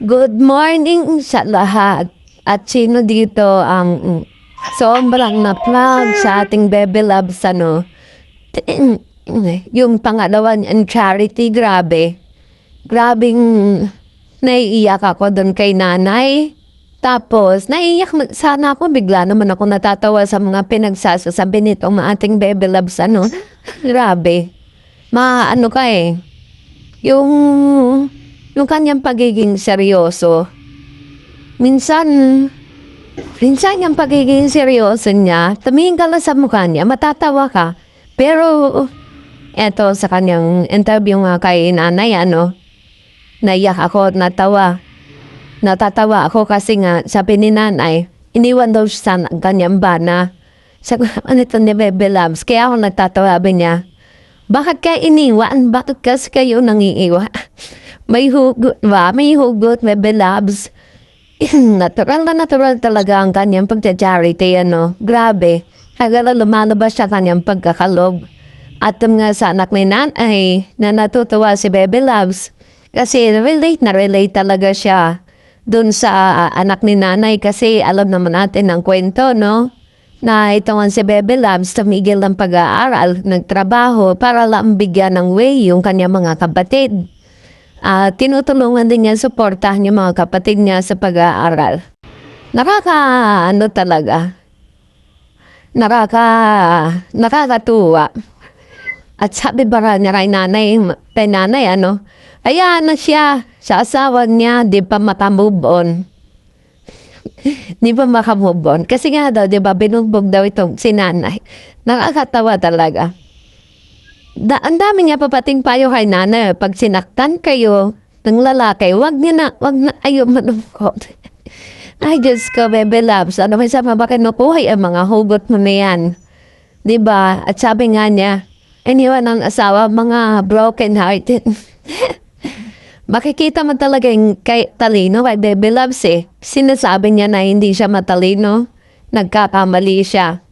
Good morning sa lahat. At sino dito ang sobrang na-plug sa ating Bebe Loves, yung pangalawa niyang charity, grabe. Grabing naiiyak ako doon kay nanay. Tapos, naiiyak sana ako. Bigla naman ako natatawa sa mga pinagsasasabi nitong ating Bebe Loves, Grabe. Maano ka eh. Yung kanyang pagiging seryoso. Minsan yung pagiging seryoso niya, tumingin ka lang sa mukha niya, matatawa ka. Pero, eto sa kanyang interview nga kay nanay, naiyak ako at natatawa ako kasi nga, sabi ni nanay, iniwan daw siya sa kanyang bana. Sabi ko, ano ito ni Bebe Loves? Kaya ako natatawa, sabi niya, bakit kayo iniwan? Bakit kasi kayo nangiiwan? May hugot ba? May hugot, Bebe Loves. Natural na natural talaga ang kanyang pagcha-charity, Grabe. Kaya lumalabas siya kanyang pagkakalob. At nga sa anak ni nanay na natutuwa si Bebe Loves. Kasi relate na relate talaga siya dun sa anak ni nanay. Kasi alam naman natin ang kwento, na ito nga si Bebe Loves tumigil ng pag-aaral, nagtrabaho para lang bigyan ng way yung kanyang mga kapatid. Tinutulungan din niya, suportahan yung mga kapatid niya sa pag-aaral. Nakakatuwa. At sabi ba niya kay nanay, ayan na siya, sa asawa niya, di pa makamove on. Di ba makamove on? Kasi nga daw, di ba, binugbog daw itong si nanay. Nakakatawa talaga. Ang dami niya papating payo kay nanay. Pag sinaktan kayo ng lalaki, wag na, ayaw manungkot. Ay, Diyos ko, Bebe Loves, may sama ba kinukuhay ang mga hugot mo na yan? Di ba? At sabi nga niya, iniwan ang asawa, mga broken hearted. Makikita mo talaga yung talino kay Bebe Loves eh. Sinasabi niya na hindi siya matalino. Nagkakamali siya.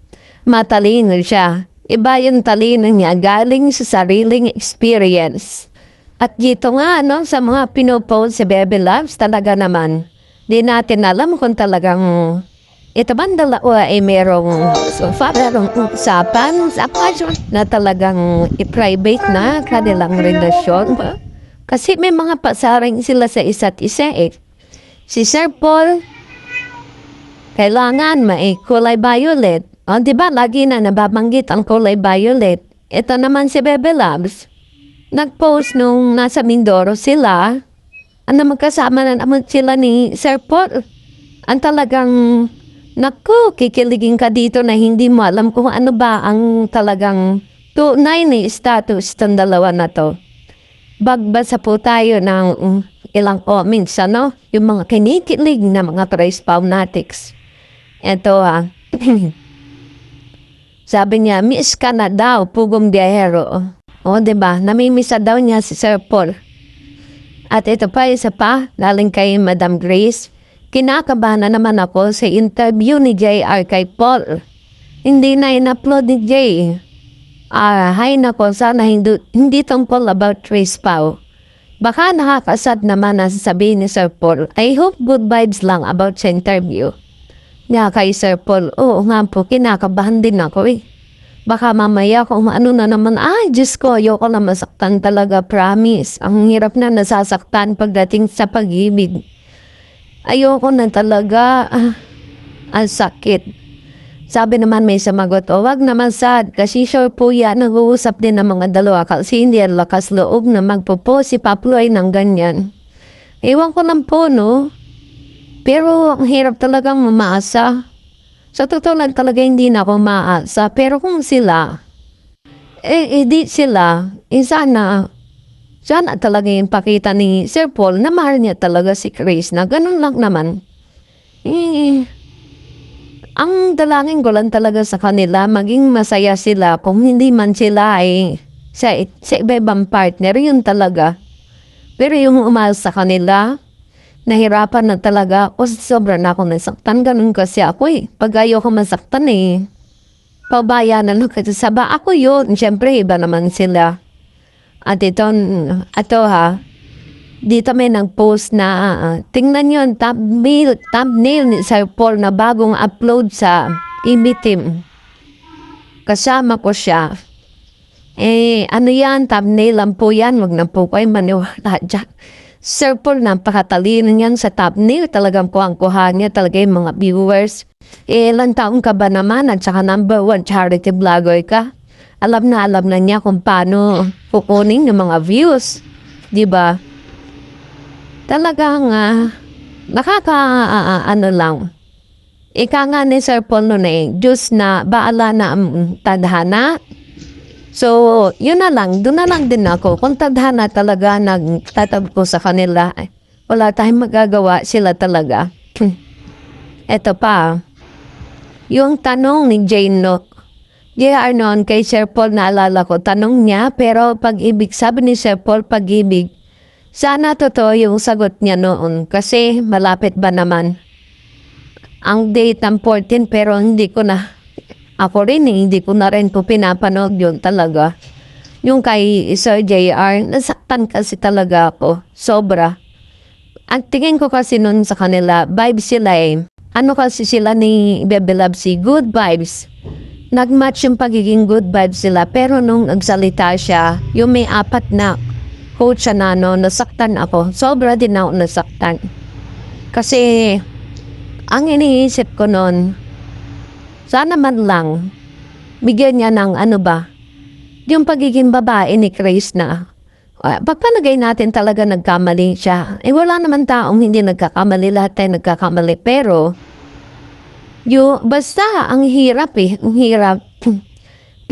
Matalino siya. Iba yung talino niya galing sa sariling experience. At dito nga, sa mga pinopost si Bebe Loves, talaga naman, di natin alam kung talagang ito ba dalawa ay merong usapan na talagang i-private na kanilang relasyon. Kasi may mga pasaring sila sa isa't isa eh. Si Sir Paul, kailangan may kulay violet. O, di ba lagi na nababanggit ang kulay violet? Ito naman si Bebe Loves. Nag-post nung nasa Mindoro sila. Magkasama na naman sila ni Sir Paul. Ang talagang, naku, kikiligin ka dito na hindi mo alam kung ano ba ang talagang tunay ni status ng dalawa na to. Bagbasa po tayo ng ilang comments, yung mga kinikilig na mga Trace Pawnatics. Ito sabi niya, miss ka na daw, Pugong Biyahero. O, diba? Namimisa daw niya si Sir Paul. At ito pa, isa pa, galing kay Madam Grace. Kinakabahan na naman ako sa interview ni JR kay Paul. Hindi na in-upload ni Jay. Hay nako, sana hindi tungkol about Trace Pau. Baka nakakasad naman na sasabihin ni Sir Paul. I hope good vibes lang about sa interview. Nga kay Sir Paul, oo nga po, kinakabahan din ako eh. Baka mamaya kung ano na naman, Diyos ko, ayoko na masaktan talaga, promise. Ang hirap na nasasaktan pagdating sa pag-ibig. Ayoko na talaga, ang sakit. Sabi naman may samagot, wag naman sad, kasi sure po yan, nag-uusap din ng mga dalawa kasi hindi ang lakas loob na magpupo si Paploy ng ganyan. Ewan ko lang po, Pero ang hirap talagang mamaasa. Sa totoo lang talaga hindi na ako maasa, pero kung sila, di sila, sana talaga yung pakita ni Sir Paul na mahal niya talaga si Chris na ganun lang naman. Ang dalangin ko lang talaga sa kanila, maging masaya sila kung hindi man sila ay sa iba-ibang partner, yun talaga. Pero yung umasa sa kanila, nahirapan na talaga ako, sobra na ako nasaktan, ganun kasi ako eh. Pag ayoko masaktan pabayanan lang kasi saba ako yun. Siyempre, iba naman sila. At ito dito may nag-post na tingnan yun, thumbnail ni Sir Paul na bagong upload sa Imitim. Kasama ko siya. Ano yan, thumbnail lang po yan, wag na po kayo maniwala dyan. Sir Paul, napakatalino niyan sa thumbnail, talagang kuhang-kuha niya talaga yung mga viewers. Ilang taon ka ba naman at saka #1 charity vlogger ka? Alam na niya kung paano kukunin yung mga views. Diba? Talagang ano lang. Ika nga ni Sir Paul noon Diyos na baala na ang tadhana. So, yun na lang. Doon na lang din ako. Kung tadhana talaga nagtatab ko sa kanila, wala tayong magagawa. Sila talaga. Eto pa. Yung tanong ni Jane Nook. noon kay Sir Paul naalala ko. Tanong niya, pero pag-ibig. Sabi ni Sir Paul, pag-ibig. Sana totoo yung sagot niya noon. Kasi malapit ba naman ang date ng 14, pero hindi ko na. Ako rin hindi ko na rin po pinapanood yun talaga. Yung kay Sir JR, nasaktan kasi talaga ako. Sobra. Ang tingin ko kasi nun sa kanila, vibes sila Ano kasi sila ni Bebe Love si good vibes. Nagmatch yung pagiging good vibes sila. Pero nung nagsalita siya, yung may 4 na coach siya na nasaktan ako. Sobra din ako nasaktan. Kasi, ang iniisip ko nun, sana man lang, bigyan niya ng yung pagiging babae ni Chris na, pagpalagay natin talaga nagkamali siya. Wala naman taong hindi nagkakamali, lahat tayo nagkakamali. Pero, basta, ang hirap ang hirap.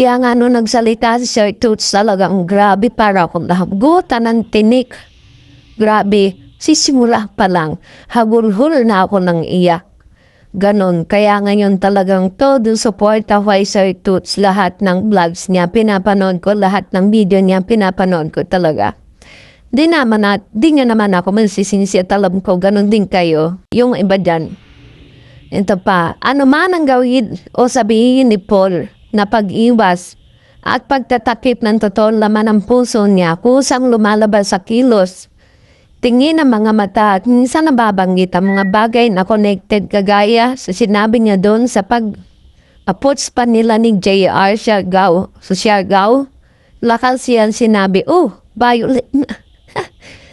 Kaya nga nagsalita si Sir Toots talagang grabe para akong nahagutan ng tinik. Grabe, sisimula pa lang, hagulhul na ako ng iyak. Ganon. Kaya ngayon talagang todo support kay Sir Toots. Lahat ng vlogs niya, pinapanood ko. Lahat ng video niya, pinapanood ko talaga. Di niya naman ako mansisinisya. Alam ko, ganon din kayo. Yung iba dyan. Ito pa, ano man ang gawin o sabihin ni Paul na pag-iwas at pagtatakip ng totoong laman ng puso niya, kusang lumalabas sa kilos. Tingin ng mga mata at minsan nababanggit ang mga bagay na connected kagaya sa sinabi niya doon sa pag-aputs pa nila ni JR Siargao. Sa Siargao, lakal siya sinabi, violet na.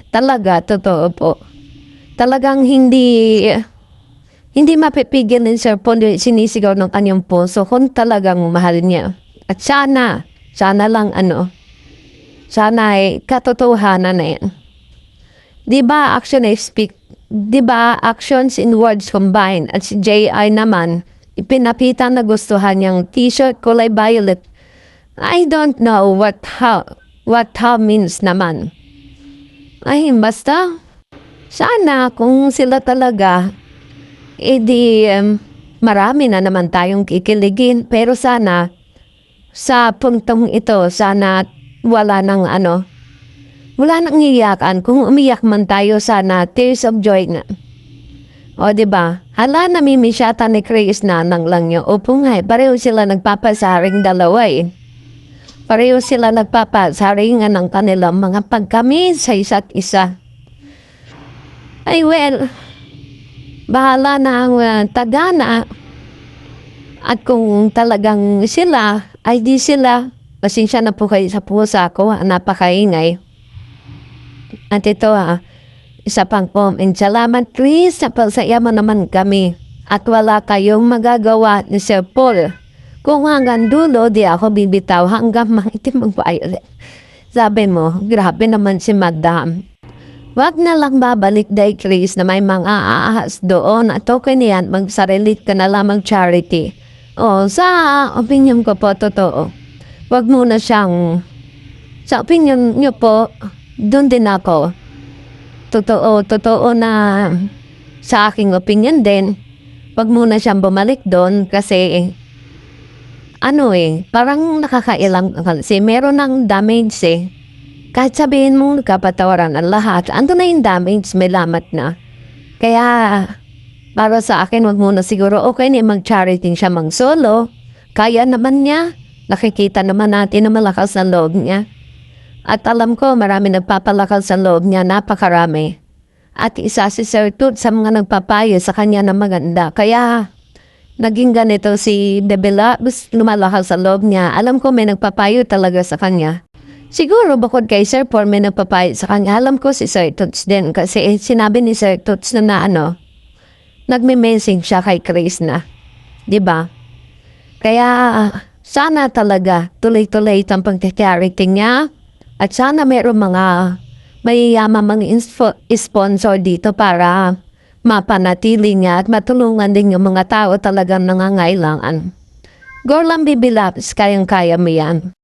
Talaga, totoo po. Talagang hindi mapipigil ni Sir Paul sinisigaw ng kanyang puso kung talagang mahal niya. At sana lang sana katotohanan na yan. Diba actions in words combined at si J.I. naman, ipinapita na gustuhan niyang t-shirt kulay violet. I don't know what how means naman. Ay, basta, sana kung sila talaga, marami na naman tayong kikiligin. Pero sana, sa puntong ito, sana wala nang wala nang iyakan. Kung umiyak man tayo, sana tears of joy na. O, diba? Hala, namimisyata ni Chris na nang lang niyo. O, pungay, pareho sila nagpapasaring dalawa Pareho sila nagpapasaringan ng kanilang mga pagkami sa isa't isa. Ay, well, bahala na ang tagana. At kung talagang sila, ay di sila, pasensya na po kayo sa pusa ko, napakaingay. At ito isa pang comment. Salamat Chris, napasaya mo naman kami. At wala kayong magagawa ni Sir Paul. Kung hanggang dulo, di ako bibitaw hanggang maitim mag-violet. Sabi mo, grabe naman si Madam. Wag na lang babalik day Chris na may mga aahas doon at okay niyan magsarilit ka na lang mag-charity. Sa opinion ko po, totoo. Wag muna siyang, sa opinion niyo po, doon din ako. Totoo na sa aking opinion din, wag muna siyang bumalik doon kasi parang nakakailang kasi meron ng damage Kahit sabihin mo kapatawaran ang lahat, ando na yung damage, may lamat na. Kaya para sa akin, wag muna siguro okay na mag-charity siya solo. Kaya naman niya, nakikita naman natin na malakas na loob niya. At alam ko marami nagpapalakal sa loob niya, napakarami. At isa si Sir Tut sa mga nagpapayo sa kanya na maganda. Kaya naging ganito si Debela, lumalakal sa loob niya. Alam ko may nagpapayo talaga sa kanya. Siguro bukod kay Sir Paul may nagpapayo sa kanya. Alam ko si Sir Tuts din kasi sinabi ni Sir Tuts na nagme-message siya kay Chris na. 'Di ba? Kaya sana talaga tuloy-tuloy itong pagka-charity niya at sana mayroong mga mayayamang mga sponsor dito para mapanatili niya at matulungan din yung mga tao talagang nangangailangan. Gorlam Bibilabs, kayang-kaya mo yan.